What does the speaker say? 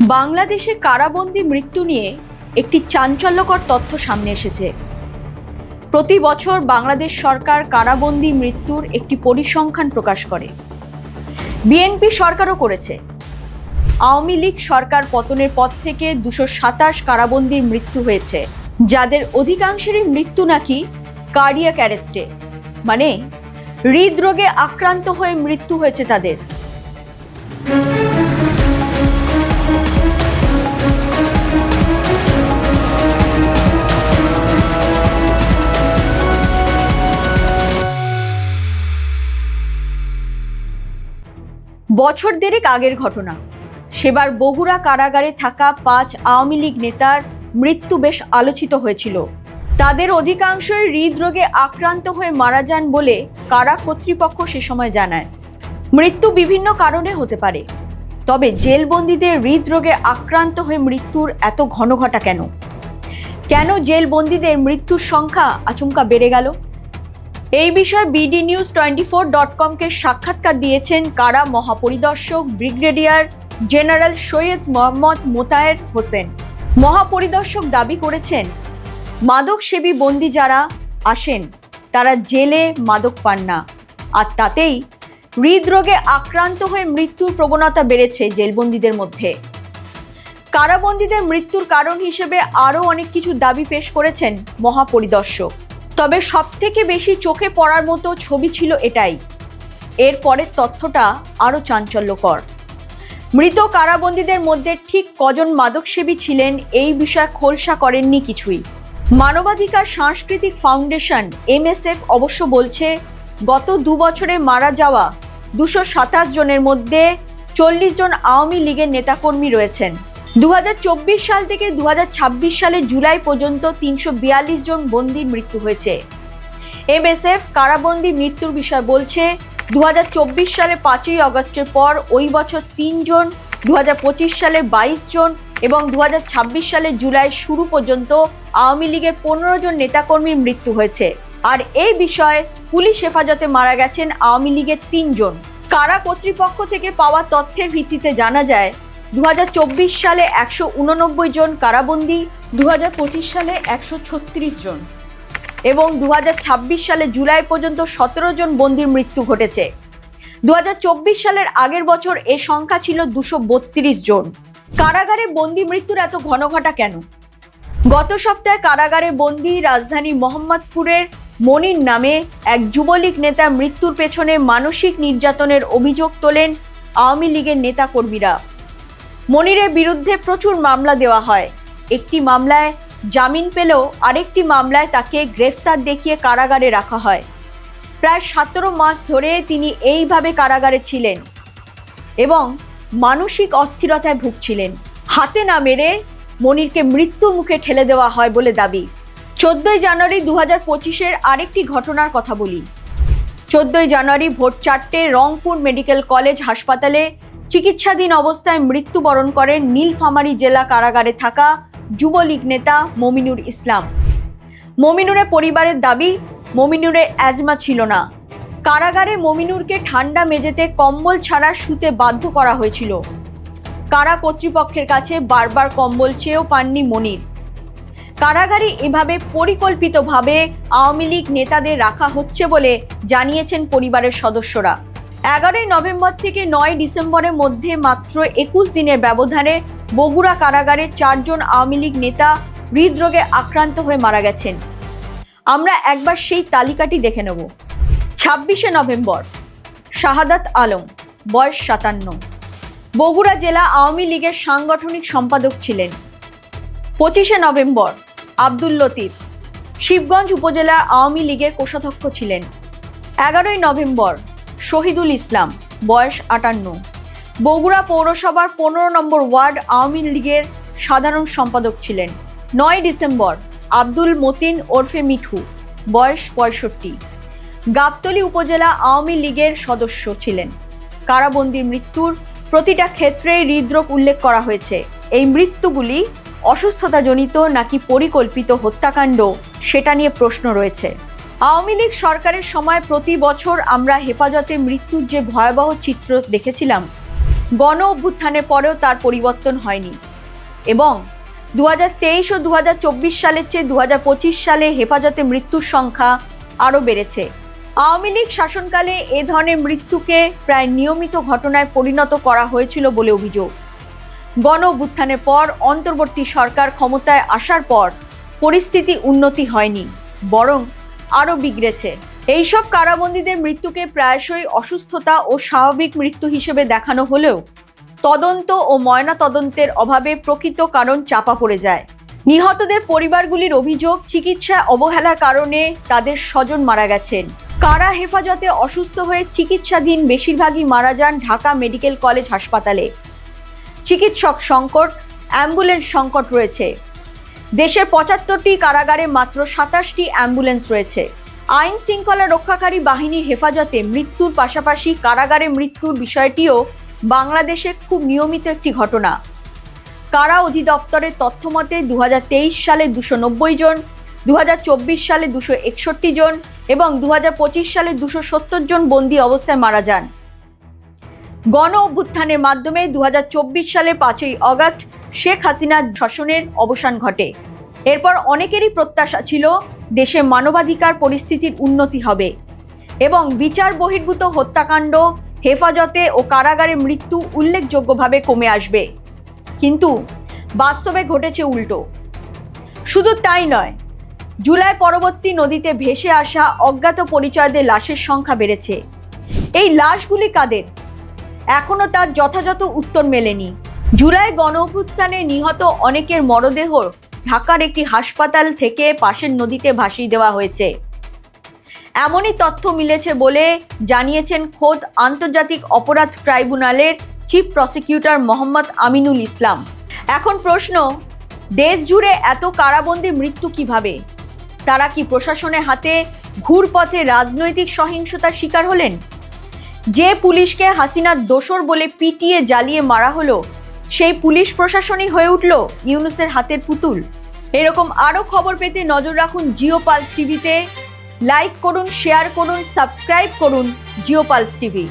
বাংলাদেশে কারাবন্দী মৃত্যু নিয়ে একটি চাঞ্চল্যকর তথ্য সামনে এসেছে। প্রতি বছর বাংলাদেশ সরকার কারাবন্দী মৃত্যুর একটি পরিসংখ্যান প্রকাশ করে। বিএনপি সরকারও করেছে। আওয়ামী লীগ সরকার পতনের পর থেকে 227 কারাবন্দীর মৃত্যু হয়েছে, যাদের অধিকাংশেরই মৃত্যু নাকি কার্ডিয়াক অ্যারেস্টে, মানে হৃদরোগে আক্রান্ত হয়ে মৃত্যু হয়েছে তাদের। বছর দেড়েক আগের ঘটনা। সেবার বগুড়া কারাগারে থাকা 5 আওয়ামী লীগ নেতার মৃত্যু বেশ আলোচিত হয়েছিল। তাদের অধিকাংশই হৃদরোগে আক্রান্ত হয়ে মারা যান বলে কারা কর্তৃপক্ষ সে সময় জানায়। মৃত্যু বিভিন্ন কারণে হতে পারে, তবে জেলবন্দীদের হৃদরোগে আক্রান্ত হয়ে মৃত্যুর এত ঘন ঘটা কেন? কেন জেলবন্দীদের মৃত্যুর সংখ্যা আচমকা বেড়ে গেল? এই বিষয়ে bdnews24.com-কে সাক্ষাৎকার দিয়েছেন কারা মহাপরিদর্শক ব্রিগেডিয়ার জেনারেল সৈয়দ মোহাম্মদ মোতায়ের হোসেন। মহাপরিদর্শক দাবি করেছেন, মাদকসেবী বন্দী যারা আসেন তারা জেলে মাদক পান না, আর তাতেই হৃদরোগে আক্রান্ত হয়ে মৃত্যুর প্রবণতা বেড়েছে জেলবন্দীদের মধ্যে। কারাবন্দীদের মৃত্যুর কারণ হিসেবে আরও অনেক কিছু দাবি পেশ করেছেন মহাপরিদর্শক, তবে সবথেকে বেশি চোখে পড়ার মতো ছবি ছিল এটাই। এর পরের তথ্যটা আরও চাঞ্চল্যকর। মৃত কারাবন্দীদের মধ্যে ঠিক কজন মাদকসেবী ছিলেন এই বিষয়ে খোলসা করেননি কিছুই। মানবাধিকার সাংস্কৃতিক ফাউন্ডেশন MSF অবশ্য বলছে, গত 2 বছরে মারা যাওয়া 227 জনের মধ্যে 40 জন আওয়ামী লীগের নেতাকর্মী রয়েছেন। 2024 সাল থেকে 2026 সালের জুলাই পর্যন্ত 342 জন বন্দীর মৃত্যু হয়েছে। MSF কারাবন্দী মৃত্যুর বিষয় বলছে, 2024 সালে 5ই আগস্টের পর ওই বছর 3 জন, 2025 সালে 22 জন এবং 2026 সালের জুলাই শুরু পর্যন্ত আওয়ামী লীগের 15 জন নেতাকর্মীর মৃত্যু হয়েছে। আর এই বিষয়ে পুলিশ হেফাজতে মারা গেছেন আওয়ামী লীগের 3 জন। কারা কর্তৃপক্ষ থেকে পাওয়া তথ্যের ভিত্তিতে জানা যায়, 2024 সালে 189 জন কারাবন্দী, 2025 সালে 136 জন এবং 2026 সালে জুলাই পর্যন্ত 17 জন বন্দীর মৃত্যু ঘটেছে। 2024 সালের আগের বছর এ সংখ্যা ছিল 232 জন। কারাগারে বন্দী মৃত্যুর এত ঘন ঘটা কেন? গত সপ্তাহে কারাগারে বন্দী রাজধানী মোহাম্মদপুরের মনির নামে এক যুবলীগ নেতা মৃত্যুর পেছনে মানসিক নির্যাতনের অভিযোগ তোলেন আওয়ামী লীগের নেতাকর্মীরা। মনিরের বিরুদ্ধে প্রচুর মামলা দেওয়া হয়। একটি মামলায় জামিন পেলেও আরেকটি মামলায় তাকে গ্রেফতার দেখিয়ে কারাগারে রাখা হয়। প্রায় 17 মাস ধরে তিনি এইভাবে কারাগারে ছিলেন এবং মানসিক অস্থিরতায় ভুগছিলেন। হাতে না মেরে মনিরকে মৃত্যুর মুখে ঠেলে দেওয়া হয় বলে দাবি। 14 জানুয়ারি 2025-এর আরেকটি ঘটনার কথা বলি। 14 জানুয়ারি ভোর 4টে রংপুর মেডিকেল কলেজ হাসপাতালে চিকিৎসাধীন অবস্থায় মৃত্যুবরণ করেন নীলফামারী জেলা কারাগারে থাকা যুবলীগ নেতা মমিনুর ইসলাম। মমিনুরের পরিবারের দাবি, মমিনুরের অ্যাজমা ছিল না। কারাগারে মমিনুরকে ঠান্ডা মেঝেতে কম্বল ছাড়া শুতে বাধ্য করা হয়েছিল। কারা কর্তৃপক্ষের কাছে বারবার কম্বল চেয়েও পাননি মনির। কারাগারে এভাবে পরিকল্পিতভাবে আওয়ামী লীগ নেতাদের রাখা হচ্ছে বলে জানিয়েছেন পরিবারের সদস্যরা। 11 নভেম্বর থেকে 9 ডিসেম্বরের মধ্যে মাত্র 21 দিনের ব্যবধানে বগুড়া কারাগারে 4 জন আওয়ামী লীগ নেতা হৃদরোগে আক্রান্ত হয়ে মারা গেছেন। আমরা একবার সেই তালিকাটি দেখে নেব। 26শে নভেম্বর শাহাদাত আলম, বয়স 57, বগুড়া জেলা আওয়ামী লীগের সাংগঠনিক সম্পাদক ছিলেন। 25শে নভেম্বর আব্দুল লতিফ, শিবগঞ্জ উপজেলা আওয়ামী লীগের কোষাধ্যক্ষ ছিলেন। 11 নভেম্বর শহীদুল ইসলাম, বয়স 58, বগুড়া পৌরসভার 15 নম্বর ওয়ার্ড আওয়ামী লীগের সাধারণ সম্পাদক ছিলেন। 9 ডিসেম্বর আব্দুল মতিন ওরফে মিঠু, বয়স 65, গাবতলী উপজেলা আওয়ামী লীগের সদস্য ছিলেন। কারাবন্দীর মৃত্যুর প্রতিটা ক্ষেত্রে হৃদরোগ উল্লেখ করা হয়েছে। এই মৃত্যুগুলি অসুস্থতাজনিত নাকি পরিকল্পিত হত্যাকাণ্ড, সেটা নিয়ে প্রশ্ন রয়েছে। আওয়ামী লীগ সরকারের সময় প্রতি বছর আমরা হেফাজতে মৃত্যুর যে ভয়াবহ চিত্র দেখেছিলাম, গণ অভ্যুত্থানের পরেও তার পরিবর্তন হয়নি এবং 2023 ও 2024 সালের চেয়ে 2025 সালে হেফাজতে মৃত্যুর সংখ্যা আরও বেড়েছে। আওয়ামী লীগ শাসনকালে এ ধরনের মৃত্যুকে প্রায় নিয়মিত ঘটনায় পরিণত করা হয়েছিল বলে অভিযোগ। গণ অভ্যুত্থানের পর অন্তর্বর্তী সরকার ক্ষমতায় আসার পর পরিস্থিতি উন্নতি হয়নি, বরং আরও বিগড়েছে। এইসব কারাবন্দীদের মৃত্যুকে প্রায়শই অসুস্থতা ও স্বাভাবিক মৃত্যু হিসেবে দেখানো হলেও তদন্ত ও ময়নাতদন্তের অভাবে প্রকৃত কারণ চাপা পড়ে যায়। নিহতদের পরিবারগুলির অভিযোগ, চিকিৎসায় অবহেলার কারণে তাদের স্বজন মারা গেছেন। কারা হেফাজতে অসুস্থ হয়ে চিকিৎসাধীন বেশিরভাগই মারা যান ঢাকা মেডিকেল কলেজ হাসপাতালে। চিকিৎসক সংকট, অ্যাম্বুলেন্স সংকট রয়েছে। দেশের 75টি কারাগারে মাত্র 27টি অ্যাম্বুলেন্স রয়েছে। আইন শৃঙ্খলা রক্ষাকারী বাহিনীর হেফাজতে মৃত্যুর পাশাপাশি কারাগারে মৃত্যুর বিষয়টিও বাংলাদেশে খুব নিয়মিত একটি ঘটনা। কারা অধিদপ্তরের তথ্য মতে 2023 সালে 290 জন, 2024 সালে 261 জন এবং 2025 সালে 270 জন বন্দী অবস্থায় মারা যান। গণ অভ্যুত্থানের মাধ্যমে 2024 সালের 5ই অগস্ট শেখ হাসিনার শাসনের অবসান ঘটে। এরপর অনেকেরই প্রত্যাশা ছিল দেশে মানবাধিকার পরিস্থিতির উন্নতি হবে এবং বিচার বহির্ভূত হত্যাকাণ্ড, হেফাজতে ও কারাগারে মৃত্যু উল্লেখযোগ্যভাবে কমে আসবে। কিন্তু বাস্তবে ঘটেছে উল্টো। শুধু তাই নয়, জুলাই পরবর্তী নদীতে ভেসে আসা অজ্ঞাত পরিচয়দের লাশের সংখ্যা বেড়েছে। এই লাশগুলি কাদের? এখনও তার যথাযথ উত্তর মেলেনি। জুলাই গণ অভ্যুত্থানে নিহত অনেকের মরদেহ ঢাকার একটি হাসপাতাল থেকে পাশের নদীতে ভাসিয়ে দেওয়া হয়েছে। এমনই তথ্য মিলেছে বলে জানিয়েছেন খোদ আন্তর্জাতিক অপরাধ ট্রাইব্যুনালের চিফ প্রসিকিউটর মোহাম্মদ আমিনুল ইসলাম। এখন প্রশ্ন, দেশ জুড়ে এত কারাবন্দী মৃত্যু কিভাবে? তারা কি প্রশাসনের হাতে ঘুরপথে রাজনৈতিক সহিংসতার শিকার হলেন? যে পুলিশকে হাসিনার দোসর বলে পিটিয়ে জ্বালিয়ে মারা হলো, সেই পুলিশ প্রশাসনই হয়ে উঠল ইউনূসের হাতের পুতুল। এরকম আরও খবর পেতে নজর রাখুন জিও পালস টিভিতে। লাইক করুন, শেয়ার করুন, সাবস্ক্রাইব করুন জিও পালস টিভি।